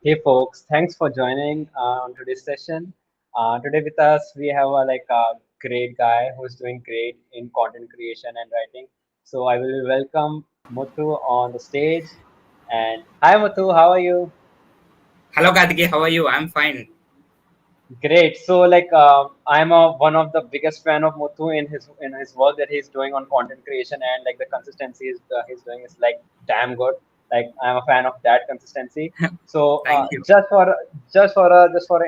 Hey folks, thanks for joining on today's session. Today with us we have a great guy who's doing great in content creation and writing. So I will welcome Muthu on the stage. And hi Muthu, how are you? Hello, Karthike. How are you? I'm fine. Great. So I'm one of the biggest fan of Muthu in his work that he's doing on content creation, and like the consistency he's doing is like damn good. Like I'm a fan of that consistency. So Thank you. just for an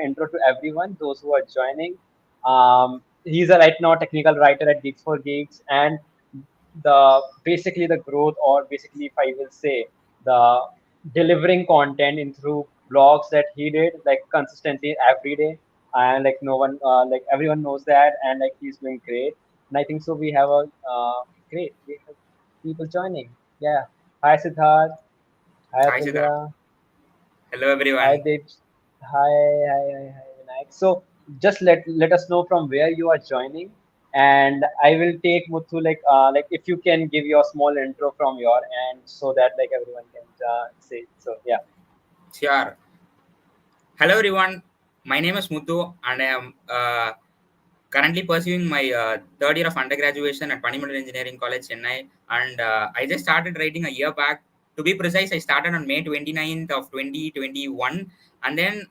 intro to everyone, those who are joining, he's a right now technical writer at Geeks for Geeks, and the basically the growth, or basically if I will say the delivering content in through blogs that he did like consistently every day, and like no one like everyone knows that, and like he's doing great. And I think so we have a great we have people joining. Yeah. Hi Siddharth. Hi Hi, Siddharth. Atulya. Hello, Hi everyone. Dij. Hi Vinayak. So just let us know from where you are joining, and I will take Muthu like if you can give your small intro from your end so that like everyone can say. So yeah. Sure. Hello, everyone. My name is Muthu, and I am currently pursuing my third year of undergraduation at Panimal Engineering College, Chennai. And I just started writing a year back. To be precise, I started on May 29th of 2021. And then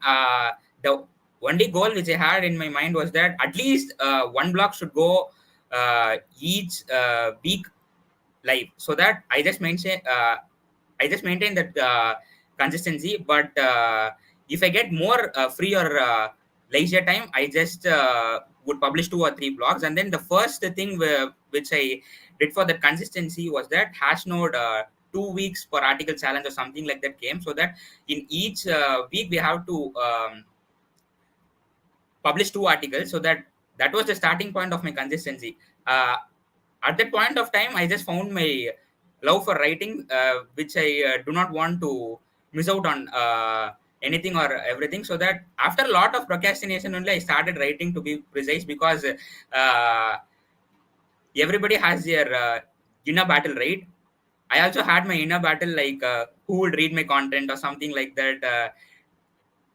the only goal which I had in my mind was that at least one block should go each week live, so that I just maintain that consistency. But if I get more free or leisure time, I just would publish 2 or 3 blogs. And then the first thing which I did for that consistency was that hash node 2 weeks per article challenge or something like that came, so that in each week we have to publish 2 articles. So that was the starting point of my consistency. At that point of time, I just found my love for writing, which I do not want to miss out on anything or everything. So that after a lot of procrastination only, I started writing, to be precise, because everybody has their inner battle, right? I also had my inner battle, like who would read my content or something like that,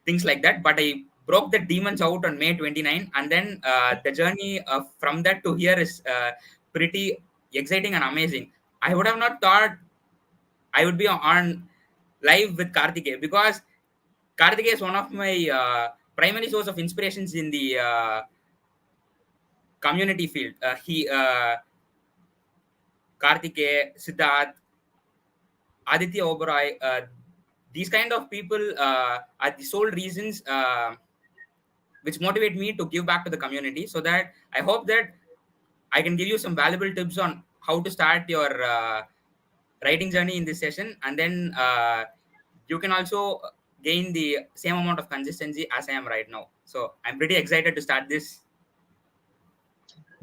things like that. But I broke the demons out on May 29, and then the journey from that to here is pretty exciting and amazing. I would have not thought I would be on live with Karthike, because Karthike is one of my primary source of inspirations in the community field. He Karthike, Siddharth, Aditya Oberoi, these kind of people are the sole reasons which motivate me to give back to the community. So that I hope that I can give you some valuable tips on how to start your writing journey in this session. And then you can also gain the same amount of consistency as I am right now. So I'm pretty excited to start this.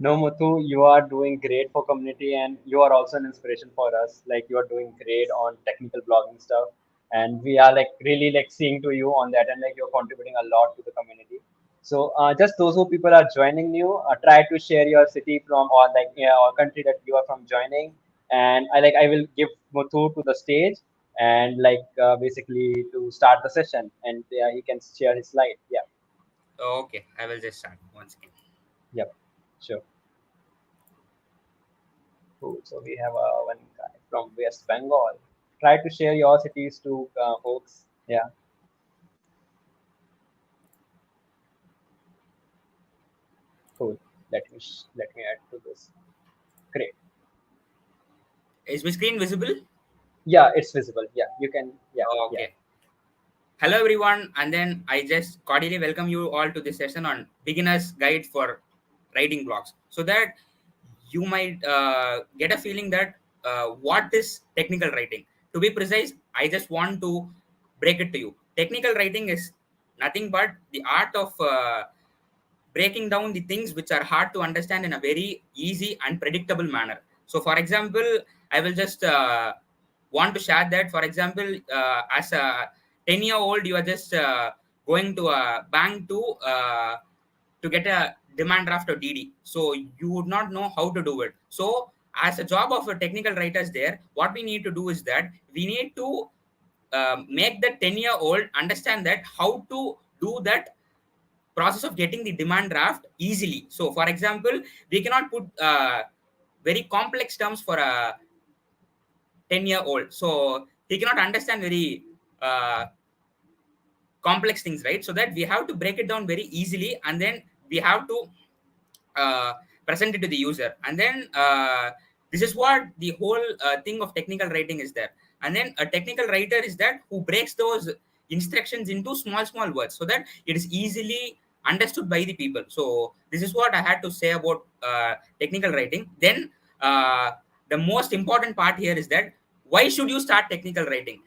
No, Muthu, you are doing great for community, and you are also an inspiration for us. Like you are doing great on technical blogging stuff, and we are like really like seeing to you on that, and like you're contributing a lot to the community. So just those who people are joining you, try to share your city from, or like yeah, or country that you are from joining, and I will give Muthu to the stage, and like basically to start the session, and yeah, he can share his slide. Yeah, Okay, I will just start once again. yep, sure. Cool. So we have one guy from West Bengal. Try to share your cities to folks. Yeah, cool. Let me add to this. Great. Is my screen visible? Yeah, it's visible. Yeah, you can. Yeah, yeah. Okay. Hello, everyone, and then I just cordially welcome you all to this session on beginner's guide for writing blogs, so that you might get a feeling that what is technical writing. To be precise, I just want to break it to you. Technical writing is nothing but the art of breaking down the things which are hard to understand in a very easy and predictable manner. So, for example, I will just want to share that. For example, as a 10-year-old, you are just going to a bank to get a demand draft or DD. So you would not know how to do it. So as a job of a technical writers there, what we need to do is that we need to make the 10-year-old understand that how to do that process of getting the demand draft easily. So for example, we cannot put very complex terms for a 10-year-old, so he cannot understand very complex things, right? So that we have to break it down very easily, and then we have to uh, present it to the user. And then this is what the whole thing of technical writing is there. And then a technical writer is that who breaks those instructions into small small words so that it is easily understood by the people. So this is what I had to say about technical writing. Then the most important part here is that why should you start technical writing?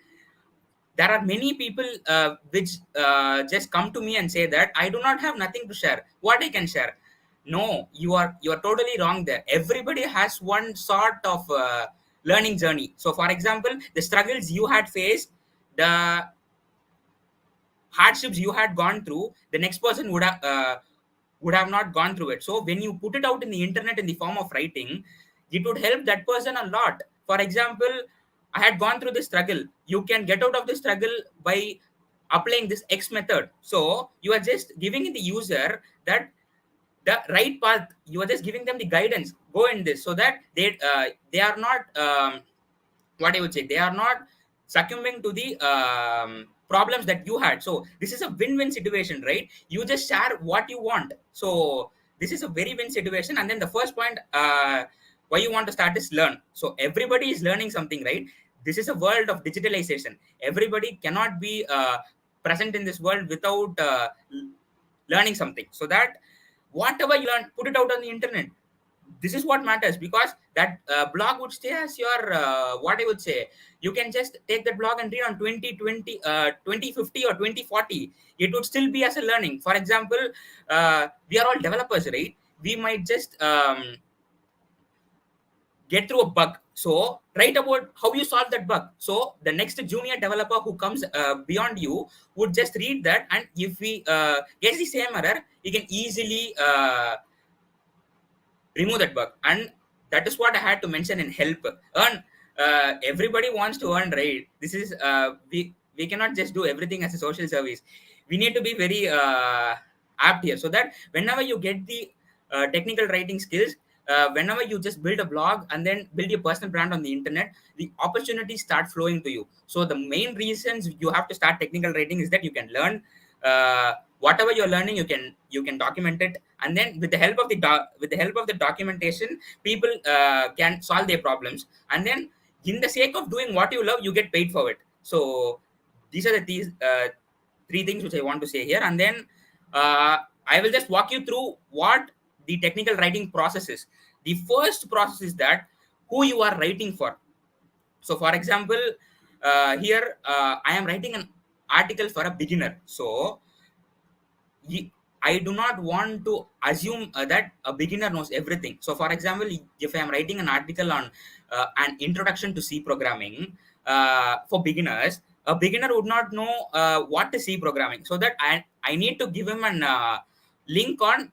There are many people which just come to me and say that I do not have nothing to share. What I can share? No, you are totally wrong there. Everybody has one sort of learning journey. So, for example, the struggles you had faced, the hardships you had gone through, the next person would have not gone through it. So when you put it out in the internet in the form of writing, it would help that person a lot. For example, I had gone through this struggle. You can get out of the struggle by applying this X method. So you are just giving the user that the right path. You are just giving them the guidance. Go in this so that they are not what I would say, they are not succumbing to the problems that you had. So this is a win-win situation, right? You just share what you want. So this is a very win situation. And then the first point, why you want to start is learn. So everybody is learning something, right? This is a world of digitalization. Everybody cannot be present in this world without learning something. So that whatever you learn, put it out on the internet. This is what matters, because that blog would stay as your what I would say, you can just take that blog and read on 2050 or 2040. It would still be as a learning. For example, we are all developers, right? We might just get through a bug, so write about how you solve that bug. So the next junior developer who comes beyond you would just read that, and if we gets the same error, he can easily remove that bug. And that is what I had to mention in help. Earn. Everybody wants to earn, right? This is we cannot just do everything as a social service. We need to be very apt here, so that whenever you get the technical writing skills, whenever you just build a blog and then build your personal brand on the internet, the opportunities start flowing to you. So the main reasons you have to start technical writing is that you can learn whatever you're learning, you can document it, and then with the help of the documentation, people can solve their problems. And then in the sake of doing what you love, you get paid for it. So these are these three things which I want to say here. And then I will just walk you through what the technical writing process is. The first process is that who you are writing for. So for example, here I am writing an article for a beginner. So I do not want to assume that a beginner knows everything. So, for example, if I am writing an article on an introduction to C programming for beginners, a beginner would not know what is C programming. So that I need to give him an link on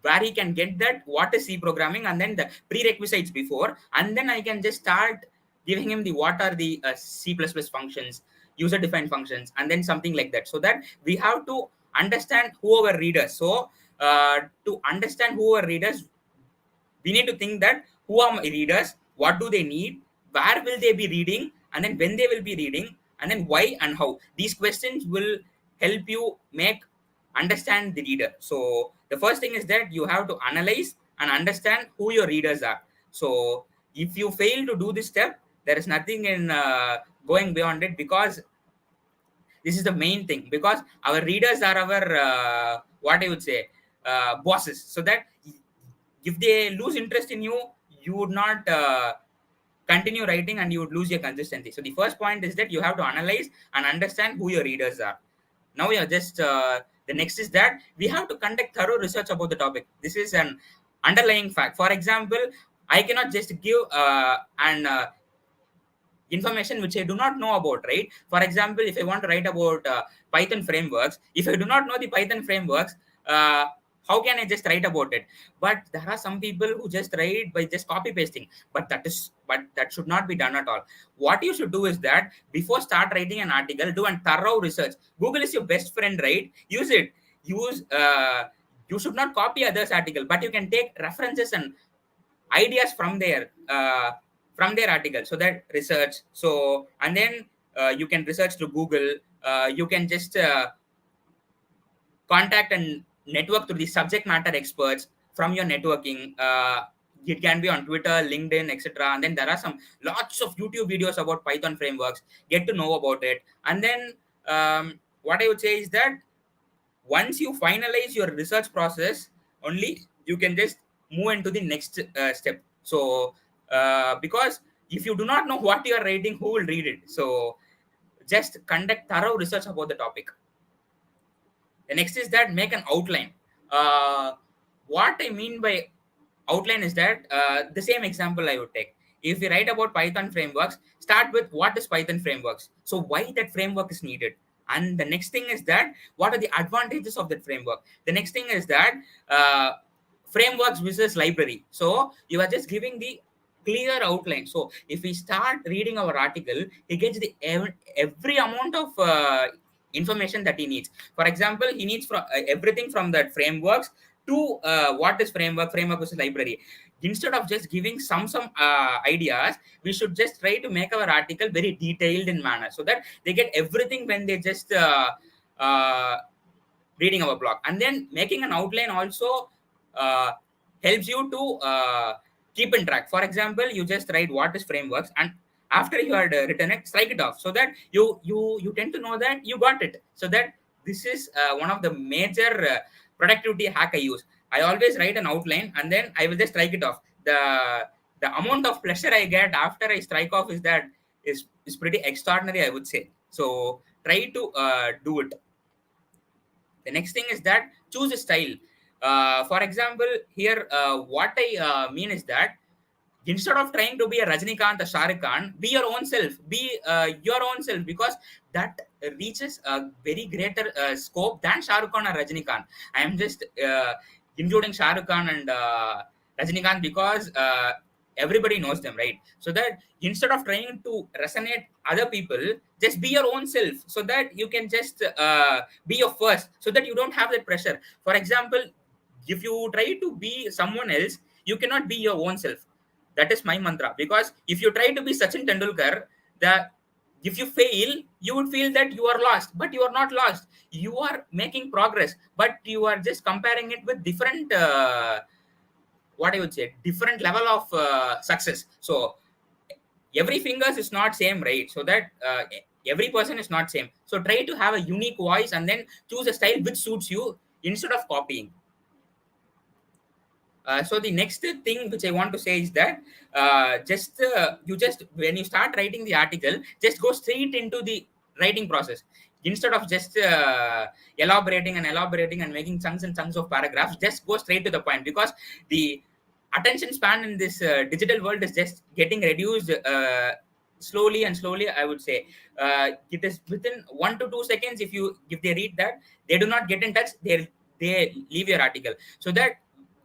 where he can get that what is C programming, and then the prerequisites before, and then I can just start giving him the what are the C++ functions, user defined functions, and then something like that. So that we have to understand who our readers. So to understand who our readers, we need to think that who are my readers, what do they need, where will they be reading, and then when they will be reading, and then why and how. These questions will help you make understand the reader. So the first thing is that you have to analyze and understand who your readers are. So if you fail to do this step, there is nothing in going beyond it, because this is the main thing. Because our readers are our what I would say, bosses. So that if they lose interest in you, you would not continue writing, and you would lose your consistency. So the first point is that you have to analyze and understand who your readers are. Now you're just the next is that we have to conduct thorough research about the topic. This is an underlying fact. For example, I cannot just give an information which I do not know about, right? For example, if I want to write about Python frameworks, if I do not know the Python frameworks, how can I just write about it? But there are some people who just write by just copy pasting, but that should not be done at all. What you should do is that before start writing an article, do a thorough research. Google is your best friend, right? Use it. Use You should not copy others article, but you can take references and ideas from their article. So that research. So and then you can research through Google. You can just contact and network to the subject matter experts from your networking. It can be on Twitter, LinkedIn, etc. And then there are some lots of YouTube videos about Python frameworks. Get to know about it. And then what I would say is that once you finalize your research process, only you can just move into the next step. So because if you do not know what you are writing, who will read it? So just conduct thorough research about the topic. The next is that make an outline. What I mean by outline is that the same example I would take. If we write about Python frameworks, start with what is Python frameworks. So why that framework is needed. And the next thing is that what are the advantages of that framework. The next thing is that frameworks versus library. So you are just giving the clear outline. So if we start reading our article, he gets the every amount of information that he needs. For example, he needs from everything from that frameworks to what is framework versus library. Instead of just giving some ideas, we should just try to make our article very detailed in manner, so that they get everything when they just reading our blog. And then making an outline also helps you to keep in track. For example, you just write what is frameworks, and after you had written it, strike it off, so that you tend to know that you got it. So that this is one of the major productivity hack I use. I always write an outline and then I will just strike it off. The amount of pleasure I get after I strike off is pretty extraordinary, I would say. So try to do it. The next thing is that choose a style. For example, here what I mean is that instead of trying to be a Rajnikant or Shah Rukh Khan, be your own self. Be your own self, because that reaches a very greater scope than Shah Rukh Khan or Rajnikant. I am just including Shah Rukh Khan and Rajnikant because everybody knows them, right? So that instead of trying to resonate other people, just be your own self, so that you can just be your first, so that you don't have that pressure. For example, if you try to be someone else, you cannot be your own self. That is my mantra. Because if you try to be Sachin Tendulkar, the if you fail, you would feel that you are lost, but you are not lost. You are making progress, but you are just comparing it with different what I would say, different level of success. So every fingers is not same, right? So that every person is not same. So try to have a unique voice and then choose a style which suits you instead of copying. So the next thing which I want to say is that you just when you start writing the article, just go straight into the writing process instead of just elaborating and making chunks and chunks of paragraphs. Just go straight to the point, because the attention span in this digital world is just getting reduced slowly and slowly, I would say. It is within 1 to 2 seconds. If they read that, they do not get in touch, they leave your article. So that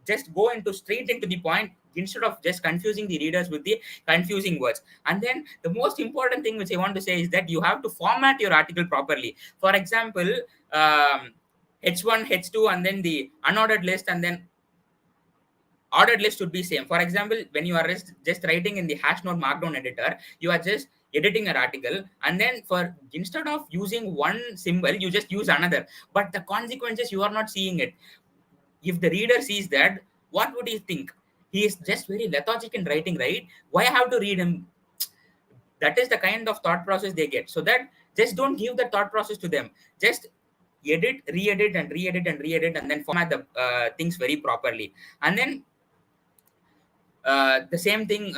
just go into straight into the point instead of just confusing the readers with the confusing words. And then the most important thing which I want to say is that you have to format your article properly. For example, h1, h2, and then the unordered list, and then ordered list should be same. For example, when you are just writing in the hash note markdown editor, you are just editing an article, and then for instead of using one symbol, you just use another, but the consequences you are not seeing it. If the reader sees that, what would he think? He is just very lethargic in writing, right? Why I have to read him? That is the kind of thought process they get. So that just don't give the thought process to them. Just edit, re-edit, and re-edit and re-edit, and then format the things very properly. And then the same thing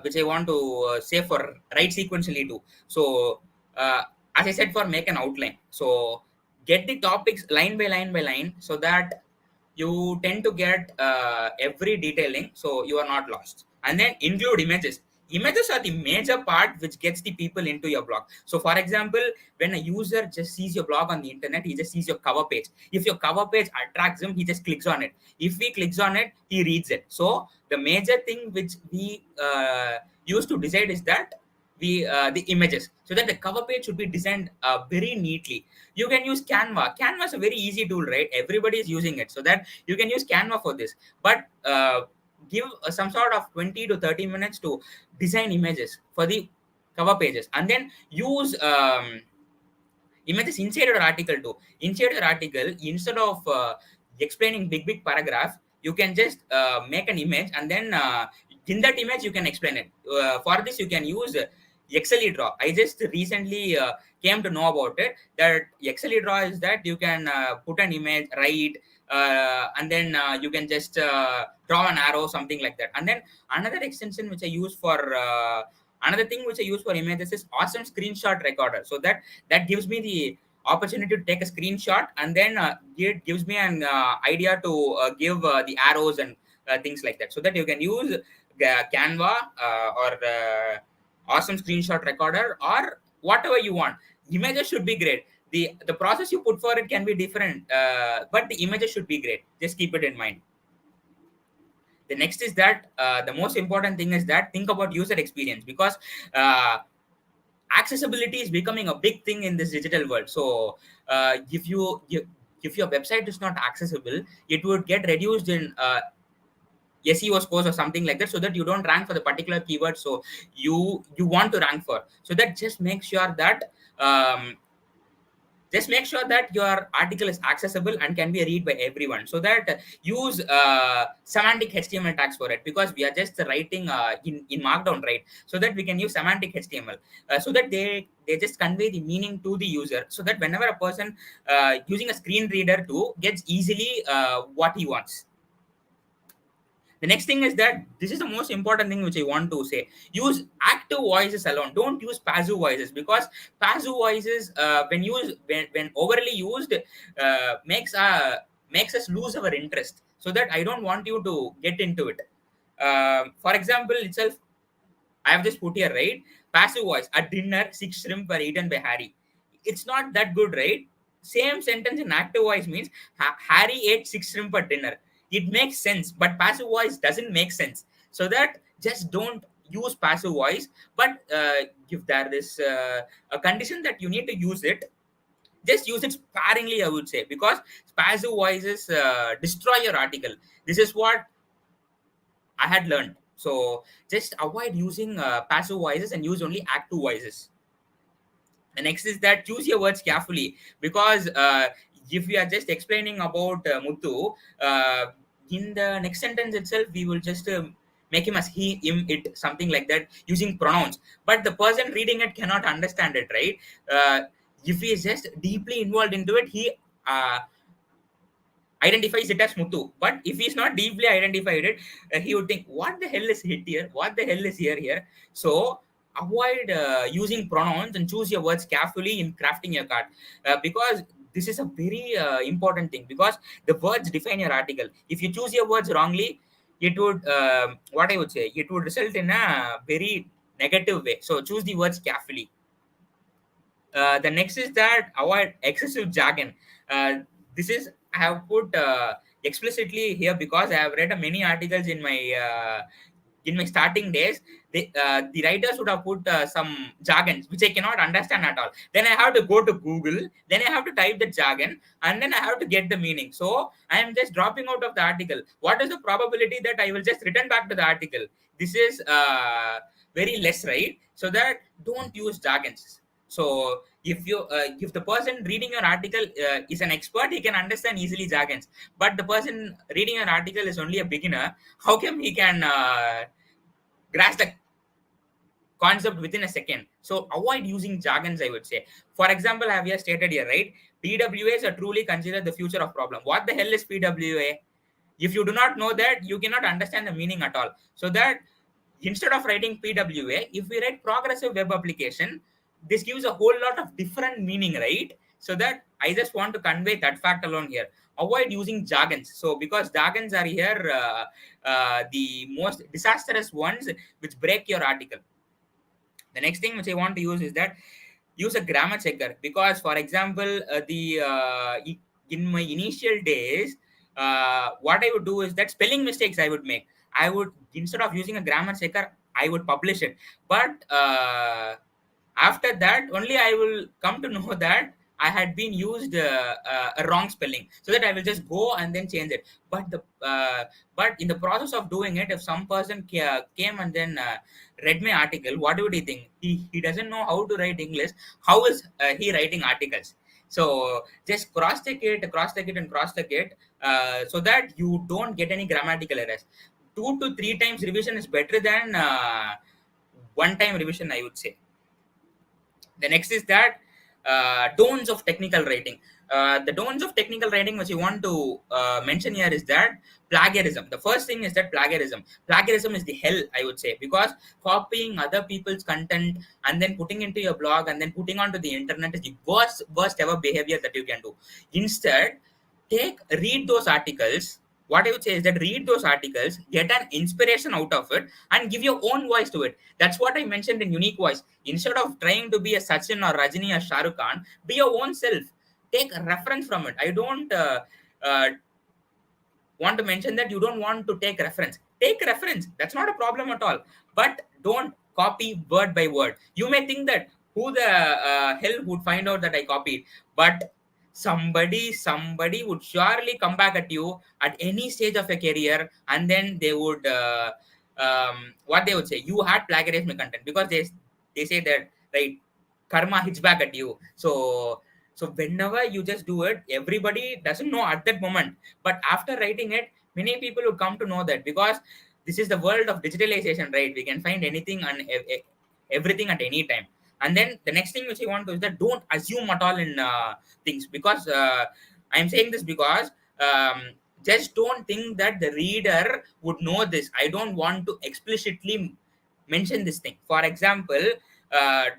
which I want to say for write sequentially too. So as I said, for make an outline. So get the topics line by line by line, so that you tend to get every detailing, so you are not lost. And then include images. images are the major part which gets the people into your blog. So for example, when a user just sees your blog on the internet, he just sees your cover page. If your cover page attracts him, he just clicks on it. If he clicks on it, he reads it. So the major thing which we use to decide is that the images, so that the cover page should be designed very neatly. You can use Canva is a very easy tool, right? Everybody is using it, so that you can use Canva for this. But give some sort of 20 to 30 minutes to design images for the cover pages, and then use images inside your article too. Inside your article, instead of explaining big paragraph, you can just make an image, and then in that image you can explain it. For this you can use XLE Draw. I just recently came to know about it, that XLE Draw is that you can put an image, write, and then you can just draw an arrow, something like that. And then another extension which I use for another thing which I use for images is awesome screenshot recorder. So that gives me the opportunity to take a screenshot, and then it gives me an idea to give the arrows and things like that. So that you can use Canva or awesome screenshot recorder, or whatever you want. Images should be great. The process you put for it can be different, but the images should be great. Just keep it in mind. The next is that the most important thing is that think about user experience, because accessibility is becoming a big thing in this digital world. So if your website is not accessible, it would get reduced in SEO scores or something like that, so that you don't rank for the particular keyword. So you want to rank for. So that just make sure that your article is accessible and can be read by everyone. So that use semantic HTML tags for it, because we are just writing in Markdown, right? So that we can use semantic HTML, so that they just convey the meaning to the user, so that whenever a person using a screen reader too gets easily what he wants. The next thing is that this is the most important thing which I want to say. Use active voices alone. Don't use passive voices, because passive voices, when overly used, makes us lose our interest. So that I don't want you to get into it. For example itself, I have just put here, right? Passive voice. At dinner, 6 shrimp were eaten by Harry. It's not that good, right? Same sentence in active voice means Harry ate 6 shrimp at dinner. It makes sense, but passive voice doesn't make sense. So that just don't use passive voice. But if there is a condition that you need to use it, just use it sparingly, I would say, because passive voices destroy your article. This is what I had learned. So just avoid using passive voices and use only active voices. The next is that choose your words carefully, because if we are just explaining about Muthu, in the next sentence itself, we will just make him as he, him, it, something like that, using pronouns. But the person reading it cannot understand it, right? If he is just deeply involved into it, he identifies it as Muthu. But if he's not deeply identified it, he would think, what the hell is hit here? What the hell is here? So avoid using pronouns and choose your words carefully in crafting your card, because this is a very important thing, because the words define your article. If you choose your words wrongly, it would, what I would say, it would result in a very negative way. So choose the words carefully. The next is that avoid excessive jargon. This is I have put explicitly here, because I have read many articles in my starting days. The writers would have put some jargons which I cannot understand at all. Then I have to go to Google. Then I have to type the jargon, and then I have to get the meaning. So I am just dropping out of the article. What is the probability that I will just return back to the article? This is very less, right? So that don't use jargons. So if the person reading your article is an expert, he can understand easily jargons. But the person reading an article is only a beginner. How come he can grasp the concept within a second? So avoid using jargons, I would say. For example, I have here stated here, right? PWAs are truly considered the future of problem. What the hell is PWA? If you do not know that, you cannot understand the meaning at all. So that instead of writing PWA, if we write progressive web application, this gives a whole lot of different meaning, right? So that I just want to convey that fact alone here. Avoid using jargons. So because jargons are here the most disastrous ones which break your article. The next thing which I want to use is that use a grammar checker, because for example in my initial days, what I would do is that spelling mistakes I would make, I would, instead of using a grammar checker, I would publish it. But after that only I will come to know that I had been used a wrong spelling, so that I will just go and then change it. But the but in the process of doing it, if some person came and then read my article, what would he think? He doesn't know how to write English. How is he writing articles? So just cross check it and cross check it, so that you don't get any grammatical errors. 2 to 3 times revision is better than one time revision, I would say. The next is that don'ts of technical writing. The don'ts of technical writing which you want to mention here is that plagiarism. The first thing is that plagiarism is the hell, I would say, because copying other people's content and then putting into your blog and then putting onto the internet is the worst ever behavior that you can do. Instead, read those articles. What I would say is that read those articles, get an inspiration out of it, and give your own voice to it. That's what I mentioned in unique voice. Instead of trying to be a Sachin or Rajini or Shah Rukh Khan, be your own self. Take a reference from it. I don't uh, want to mention that you don't want to take reference. Take reference. That's not a problem at all. But don't copy word by word. You may think that who the hell would find out that I copied, but somebody would surely come back at you at any stage of a career, and then they would what they would say, you had plagiarized my content, because they say that, right, karma hits back at you. So whenever you just do it, everybody doesn't know at that moment, but after writing it, many people would come to know that, because this is the world of digitalization, right? We can find anything and everything at any time. And then the next thing which I want to is that don't assume at all in things, because I'm saying this because just don't think that the reader would know this. I don't want to explicitly mention this thing. For example,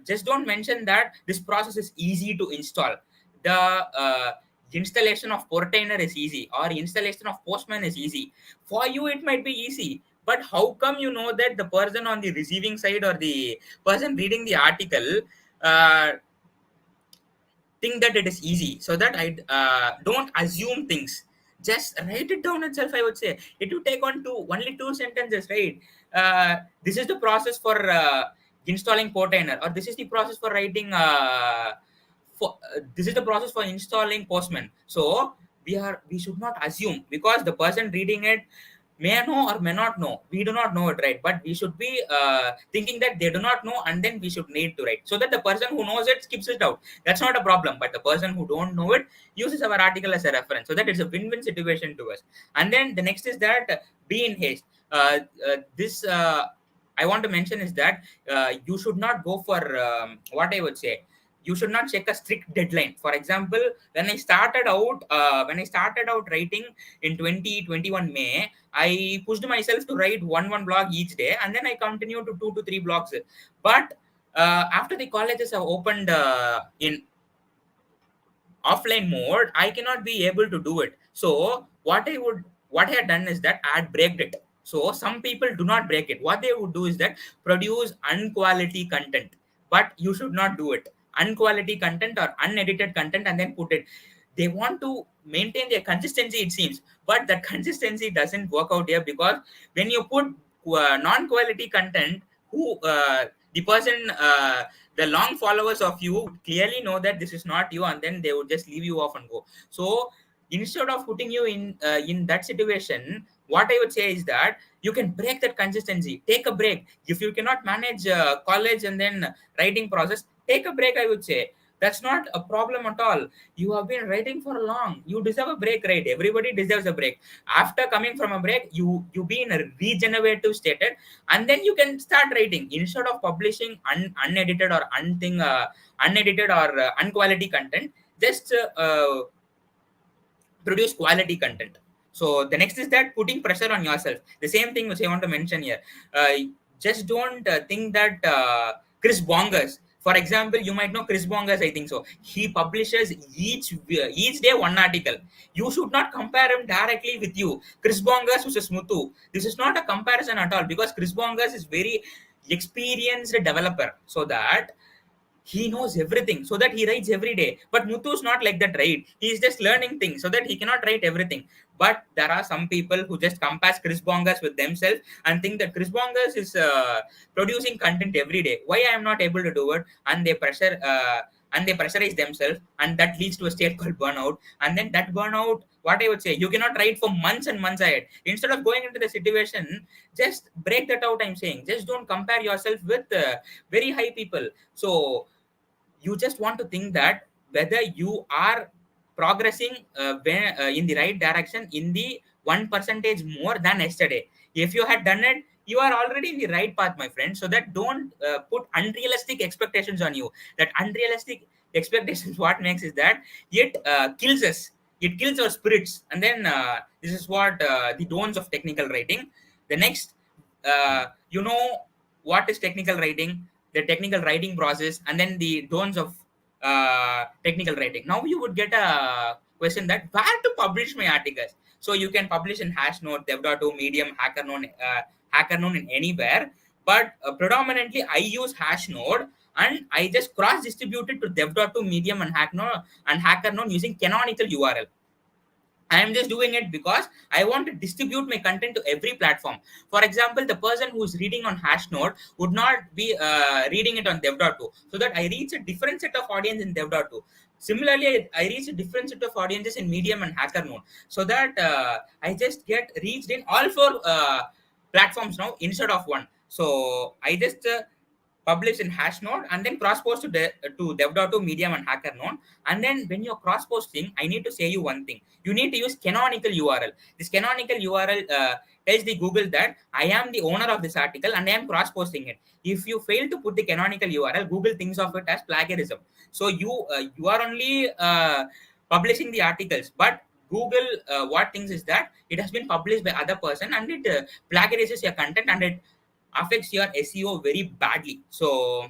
just don't mention that this process is easy to install. The installation of Portainer is easy, or installation of Postman is easy. For you it might be easy, but how come you know that the person on the receiving side or the person reading the article uh, think that it is easy? So that I don't assume things. Just write it down itself, I would say. It will take on only two sentences, right? This is the process for installing Portainer, or this is the process for writing this is the process for installing Postman. So we should not assume, because the person reading it may know or may not know. We do not know it, right? But we should be thinking that they do not know, and then we should need to write, so that the person who knows it skips it out. That's not a problem. But the person who don't know it uses our article as a reference, so that it's a win-win situation to us. And then the next is that be in haste. This I want to mention is that you should not go for what I would say. You should not check a strict deadline. For example, when I started out writing in 2021 May, I pushed myself to write one blog each day, and then I continued to 2 to 3 blogs. But after the colleges have opened in offline mode, I cannot be able to do it. So what I had done is that I had braked it. So some people do not break it. What they would do is that produce unquality content, but you should not do it. Unquality content or unedited content and then put it. They want to maintain their consistency, it seems, but that consistency doesn't work out here, because when you put non-quality content, who the person the long followers of you would clearly know that this is not you, and then they would just leave you off and go. So instead of putting you in that situation, what I would say is that you can break that consistency. Take a break. If you cannot manage college and then writing process, take a break, I would say. That's not a problem at all. You have been writing for long, you deserve a break, right? Everybody deserves a break. After coming from a break, you be in a regenerative state, and then you can start writing. Instead of publishing unedited or unedited or unquality content, just produce quality content. So the next is that putting pressure on yourself. The same thing which I want to mention here. uh, just don't think that Chris Bongers, For example, you might know Chris Bongas, I think so. He publishes each day one article. You should not compare him directly with you. Chris Bongas versus Muthu, this is not a comparison at all, because Chris Bongas is very experienced developer, so that he knows everything, so that he writes every day. But Muthu is not like that, right? He is just learning things, so that he cannot write everything. But there are some people who just compare Chris Bongas with themselves and think that Chris Bongas is producing content every day, why I am not able to do it? And they pressurize themselves, and that leads to a state called burnout. And then that burnout, what I would say, you cannot write for months and months ahead. Instead of going into the situation, just break that out. I'm saying, just don't compare yourself with very high people. So you just want to think that whether you are progressing in the right direction in the 1% more than yesterday. If you had done it, you are already in the right path, my friend. So that don't put unrealistic expectations on you. That unrealistic expectations what makes is that it kills us, it kills our spirits. And then this is what the don'ts of technical writing. The next, you know what is technical writing, the technical writing process, and then the don'ts of technical writing. Now you would get a question that where to publish my articles. So you can publish in Hashnote, Dev.to, Medium, HackerNote in anywhere. But predominantly I use Hashnote, and I just cross distribute it to Dev.to, Medium, and HackerNote using canonical URL. I am just doing it because I want to distribute my content to every platform. For example, the person who is reading on Hashnote would not be reading it on Dev.to, so that I reach a different set of audience in Dev.to. Similarly, I reach a different set of audiences in Medium and HackerNote, so that I just get reached in all four platforms now instead of one. So I just publish in Hashnote and then cross post to Dev.to, Medium, and HackerNote. And then when you're cross posting, I need to say you one thing. You need to use canonical URL. This canonical URL tells the Google that I am the owner of this article and I am cross posting it. If you fail to put the canonical URL, Google thinks of it as plagiarism. So you are only publishing the articles, but Google what thinks is that it has been published by other person, and it plagiarizes your content, and it affects your SEO very badly. So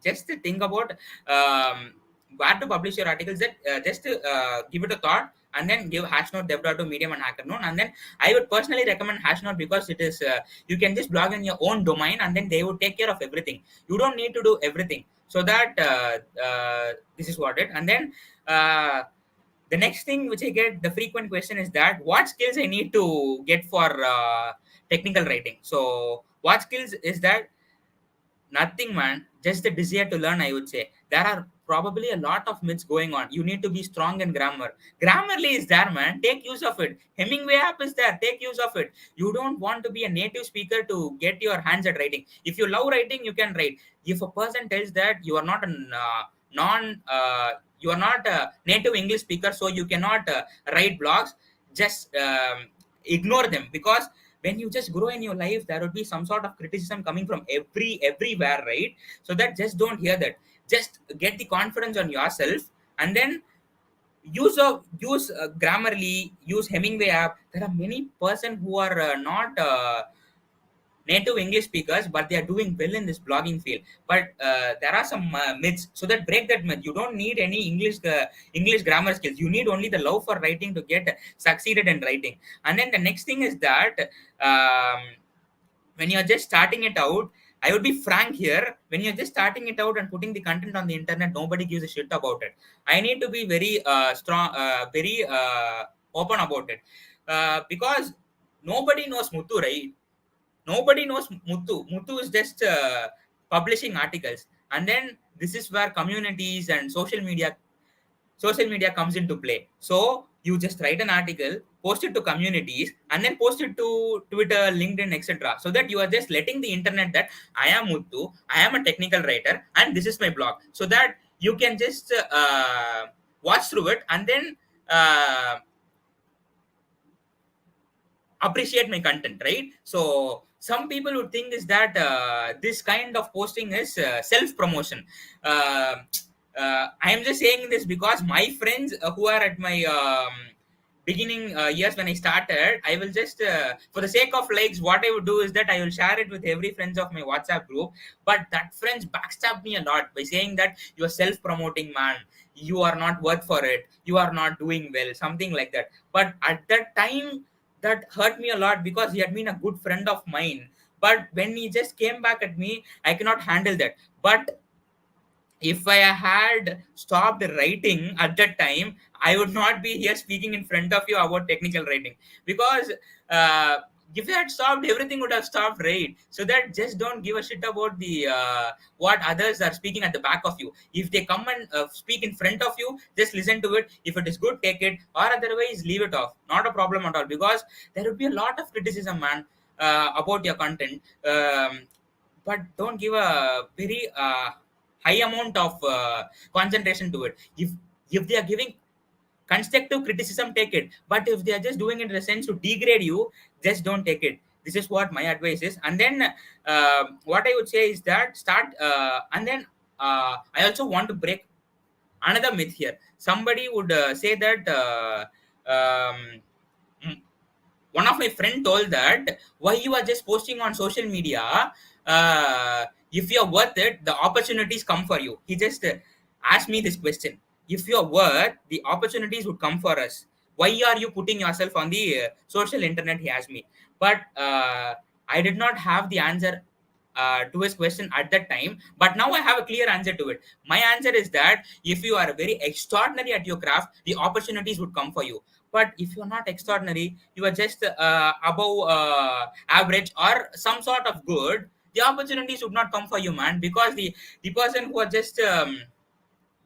just to think about where to publish your articles, that just give it a thought, and then give Hashnote, Dev.to, Medium, and HackerNote. And then I would personally recommend Hashnote, because it is you can just blog in your own domain, and then they would take care of everything. You don't need to do everything. So that this is what it. And then the next thing which I get the frequent question is that what skills I need to get for technical writing. So what skills is that? Nothing, man. Just the desire to learn, I would say. There are probably a lot of myths going on. You need to be strong in grammar. Grammarly is there, man. Take use of it. Hemingway app is there. Take use of it. You don't want to be a native speaker to get your hands at writing. If you love writing, you can write. If a person tells that you are not a you are not a native English speaker, so you cannot write blogs, just ignore them, because when you just grow in your life, there would be some sort of criticism coming from everywhere, right? So that just don't hear that. Just get the confidence on yourself, and then use Grammarly, use Hemingway app. There are many person who are not native English speakers, but they are doing well in this blogging field. But there are some myths, so that break that myth. You don't need any English grammar skills. You need only the love for writing to get succeeded in writing. And then the next thing is that when you're just starting it out, I would be frank here. When you're just starting it out and putting the content on the internet, nobody gives a shit about it. I need to be very strong, very open about it, because nobody knows Muthu, right? Nobody knows Muthu. Muthu is just publishing articles. And then this is where communities and social media comes into play. So you just write an article, post it to communities, and then post it to Twitter, LinkedIn, etc. So that you are just letting the internet that I am Muthu, I am a technical writer, and this is my blog. So that you can just watch through it, and then appreciate my content, right? So some people would think is that this kind of posting is self promotion. I am just saying this because my friends who are at my beginning years when I started, I will just for the sake of likes, what I would do is that I will share it with every friends of my WhatsApp group. But that friends backstab me a lot by saying that you are self-promoting, man. You are not worth for it. You are not doing well, something like that. But at that time, that hurt me a lot because he had been a good friend of mine. But when he just came back at me, I cannot handle that. But if I had stopped writing at that time, I would not be here speaking in front of you about technical writing, because uh, if I had stopped, everything would have stopped, right? So that just don't give a shit about the what others are speaking at the back of you. If they come and speak in front of you, just listen to it. If it is good, take it, or otherwise leave it off. Not a problem at all, because there would be a lot of criticism, man, about your content. But don't give a very high amount of concentration to it. If they are giving constructive criticism, take it. But if they are just doing it in a sense to degrade you, just don't take it. This is what my advice is. And then what I would say is that start and then I also want to break another myth here. Somebody would say that mm, one of my friend told that why you are just posting on social media, if you're worth it, the opportunities come for you. He just asked me this question: if you're worth, the opportunities would come for us. Why are you putting yourself on the social internet? He asked me. But I did not have the answer to his question at that time, but now I have a clear answer to it. My answer is that if you are very extraordinary at your craft, the opportunities would come for you. But if you're not extraordinary, you are just above average or some sort of good, the opportunities would not come for you, man, because the person who are just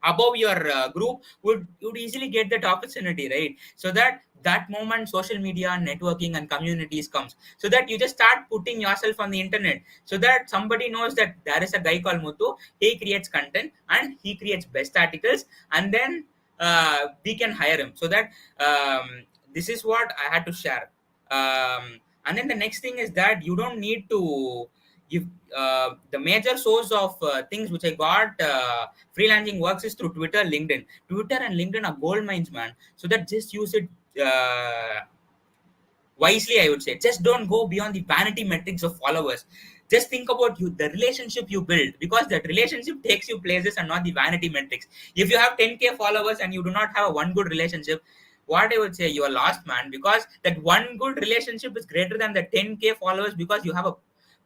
above your group would easily get that opportunity, right? So that moment social media networking and communities comes, so that you just start putting yourself on the internet, so that somebody knows that there is a guy called Muthu. He creates content and he creates best articles, and then we can hire him. So that this is what I had to share. And then the next thing is that you don't need to if the major source of things which I got freelancing works is through Twitter, LinkedIn. Twitter and LinkedIn are gold mines, man. So that just use it wisely, I would say. Just don't go beyond the vanity metrics of followers. Just think about you, the relationship you build, because that relationship takes you places and not the vanity metrics. If you have 10K followers and you do not have a one good relationship, what I would say, you are lost, man, because that one good relationship is greater than the 10K followers, because you have a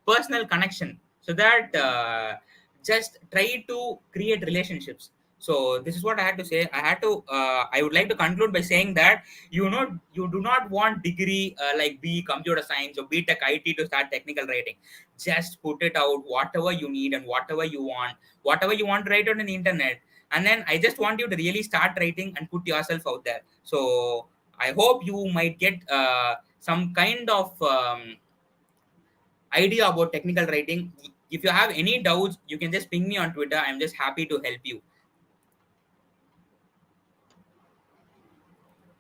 personal connection. So that just try to create relationships. So this is what I had to say. I would like to conclude by saying that you do not want degree like B computer science or B tech IT to start technical writing. Just put it out, whatever you need and whatever you want to write on the internet. And then I just want you to really start writing and put yourself out there. So I hope you might get some kind of idea about technical writing. If you have any doubts, you can just ping me on Twitter. I'm just happy to help you.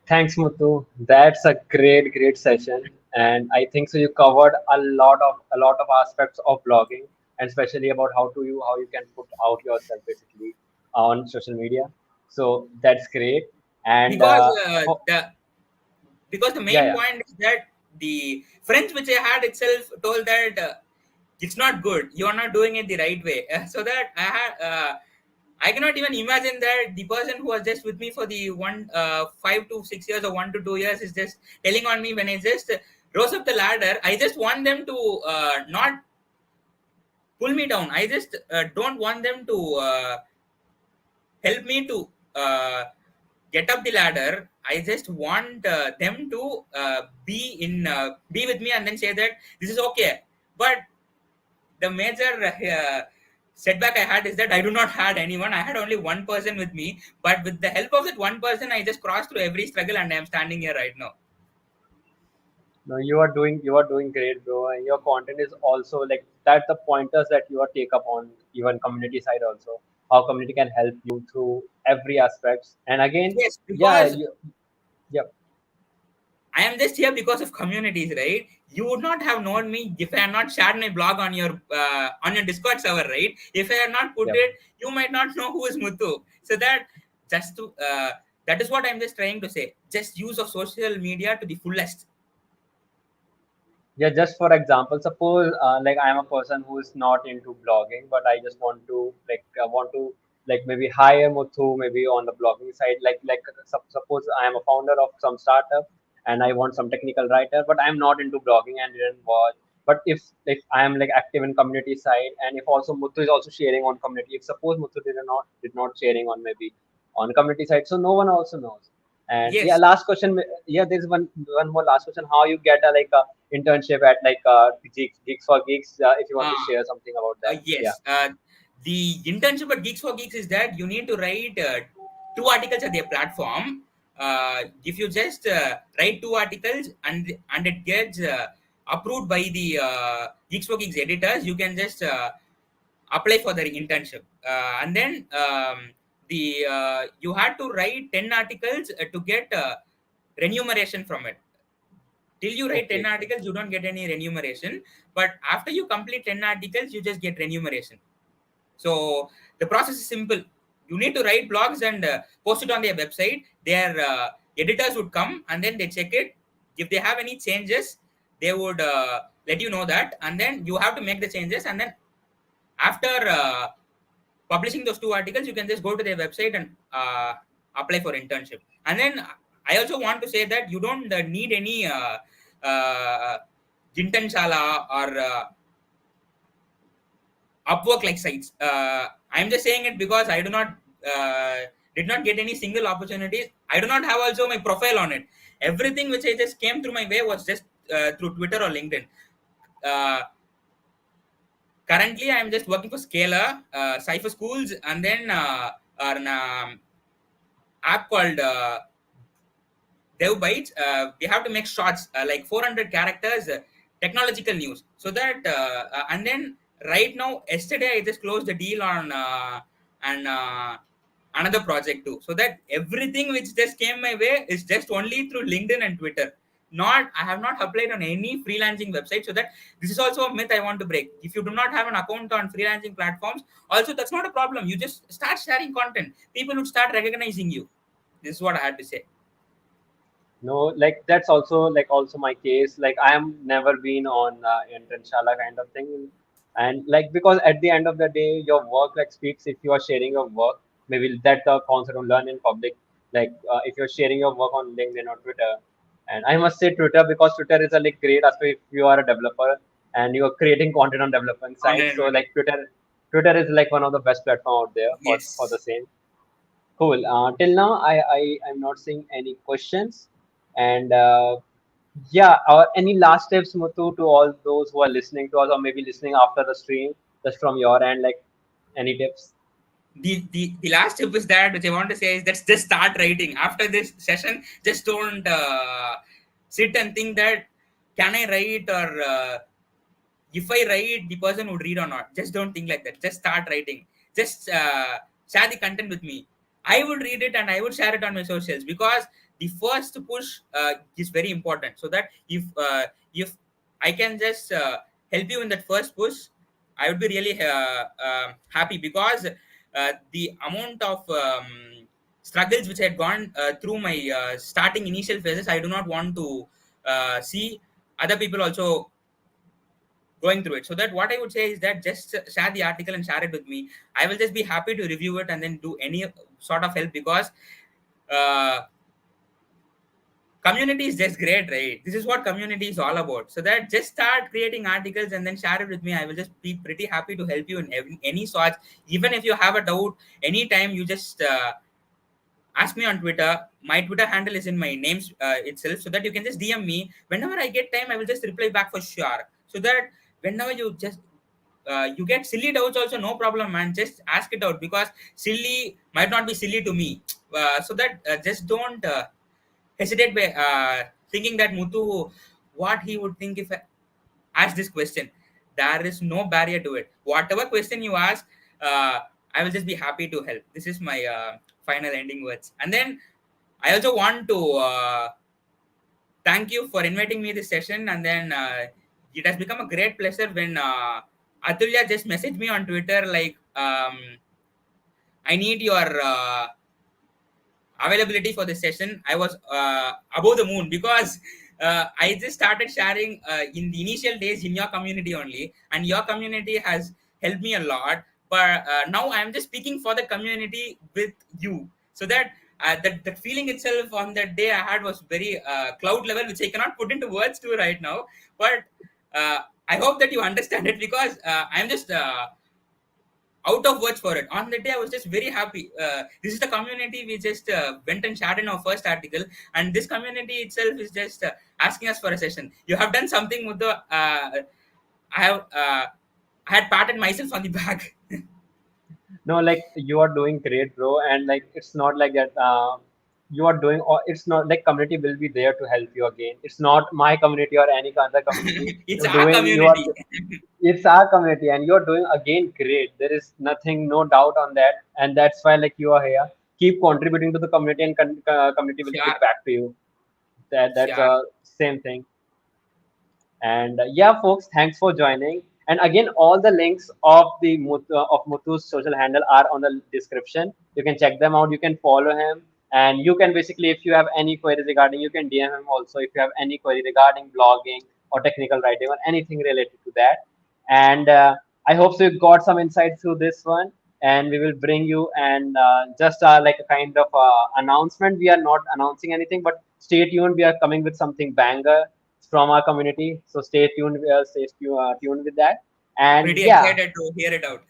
Thanks, Muthu. That's a great session, and I think so. You covered a lot of aspects of blogging, and especially about how you can put out yourself basically on social media. So that's great. And because for, the yeah, main yeah, point is that the friends which I had itself told that it's not good. You are not doing it the right way. So that I cannot even imagine that the person who was just with me for the 5 to 6 years or 1 to 2 years is just telling on me when I just rose up the ladder. I just want them to not pull me down. I just don't want them to help me to uh, get up the ladder. I just want them to be with me and then say that this is okay. But the major setback I had is that I do not had anyone. I had only one person with me, but with the help of that one person, I just crossed through every struggle and I am standing here right now. no, you are doing great, bro. And your content is also like that. The pointers that you are take up on even community side also, how community can help you through every aspects. And again, Yes, yeah, because yeah, I am just here because of communities, right? You would not have known me if I had not shared my blog on your Discord server, right? If I had not put yeah. it, you might not know who is Muthu. So that just to That is what I'm just trying to say. Just use of social media to the fullest. Yeah, just for example, suppose like I'm a person who is not into blogging, but I just want to like maybe hire Muthu maybe on the blogging side. Suppose I am a founder of some startup and I want some technical writer, but I'm not into blogging and didn't watch. But if I am like active in community side, and if also Muthu is also sharing on community, if suppose Muthu did not sharing on maybe on community side, so no one also knows. And yeah, Yes. last question. Yeah, there's one more last question. How you get a like a internship at like Geeks for Geeks, if you want to Uh, share something about that. Yeah. yes. The internship at Geeks for Geeks is that you need to write two articles at their platform. If you just write two articles and it gets approved by the Geeks for Geeks editors, you can just apply for the internship. And then the you had to write 10 articles to get remuneration from it. Till you write 10 Okay. articles, you don't get any remuneration. But after you complete 10 articles, you just get remuneration. So the process is simple. You need to write blogs and post it on their website. Their editors would come and then they check it. If they have any changes, they would let you know that, and then you have to make the changes. And then after publishing those two articles, you can just go to their website and apply for internship. And then I also want to say that you don't need any uh, Jintanshala or Upwork like sites. I'm just saying it because I do not uh, did not get any single opportunities. I do not have also my profile on it. Everything which I just came through my way was just through Twitter or LinkedIn. Uh, Currently, I am just working for Scala, Cypher Schools, and then an app called Dev Bytes. We have to make shorts like 400 characters, technological news. So that and then right now, yesterday I just closed the deal on and another project too. So that everything which just came my way is just only through LinkedIn and Twitter. Not I have not applied on any freelancing website. So that this is also a myth I want to break. If you do not have an account on freelancing platforms, also that's not a problem. You just start sharing content. People would start recognizing you. This is what I had to say. No, like that's also my case. Like I am never been on internshala kind of thing, and like because at the end of the day, your work like speaks. If you are sharing your work, maybe that's the concept of learn in public. Like if you're sharing your work on LinkedIn or Twitter, and I must say Twitter because Twitter is a like great aspect if you are a developer and you are creating content on development side. Content So writing. like Twitter is like one of the best platform out there for the Yes. same. Cool. Till now, I'm not seeing any questions, and yeah. Any last tips, Muthu, to all those who are listening to us, or maybe listening after the stream, just from your end, like any tips? The last tip is that which I want to say is that just start writing after this session. Just don't sit and think that can I write or if I write, the person would read or not. Just don't think like that. Just start writing. Just share the content with me. I would read it and I would share it on my socials because the first push is very important. So that if I can just help you in that first push, I would be really happy because the amount of struggles which I had gone through my starting initial phases, I do not want to see other people also going through it. So that what I would say is that just share the article and share it with me. I will just be happy to review it and then do any sort of help because uh, community is just great, right? This is what community is all about. So that just start creating articles and then share it with me. I will just be pretty happy to help you in any sorts. Even if you have a doubt, anytime you just ask me on Twitter. My Twitter handle is in my name itself, so that you can just DM me whenever I get time. I will just reply back for sure. So that whenever you just you get silly doubts, also no problem, man. Just ask it out because silly might not be silly to me. So that just don't hesitate by thinking that Muthu, what he would think if I ask this question. There is no barrier to it. Whatever question you ask, I will just be happy to help. This is my final ending words. And then I also want to thank you for inviting me this session. And then it has become a great pleasure when Atulya just messaged me on Twitter like, I need your availability for this session, I was above the moon because I just started sharing in the initial days in your community only, and your community has helped me a lot. But now I am just speaking for the community with you, so that that feeling itself on that day I had was very cloud level, which I cannot put into words to right now. But uh, I hope that you understand it because I'm just out of words for it. On the day, I was just very happy. This is the community we just went and shared in our first article, and this community itself is just asking us for a session. You have done something with the. I have. I had patted myself on the back. No, like you are doing great, bro. And like it's not like that. You are doing, or it's not like community will be there to help you again. It's not my community or any other community. It's You're our doing, you are, community. it's our community, and you're doing again great. There is nothing, no doubt on that. And that's why like you are here. Keep contributing to the community, and community will give it Sure, back to you. That's sure. a same thing. And yeah, folks, thanks for joining. And again, all the links of the of Muthu's social handle are on the description. You can check them out. You can follow him, and you can basically, if you have any query regarding, you can DM him also if you have any query regarding blogging or technical writing or anything related to that. And I hope so you got some insight through this one. And we will bring you and just like a kind of announcement. We are not announcing anything, but stay tuned. We are coming with something banger from our community. So stay tuned. Tuned with that. And Pretty yeah, excited to hear it out.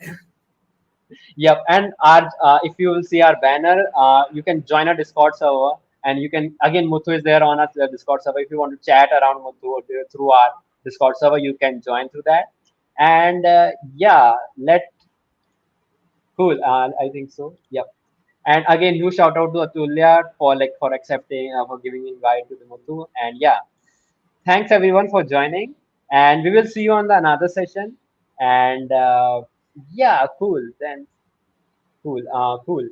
yep. And our if you will see our banner, you can join our Discord server. And you can again, Muthu is there on our Discord server. If you want to chat around Muthu or through our Discord server, you can join through that. And yeah, let cool. I think so. Yep. And again, huge shout out to Atulya for like for accepting for giving invite to the Muthu. And yeah, thanks everyone for joining, and we will see you on the another session. And yeah, cool. Then cool.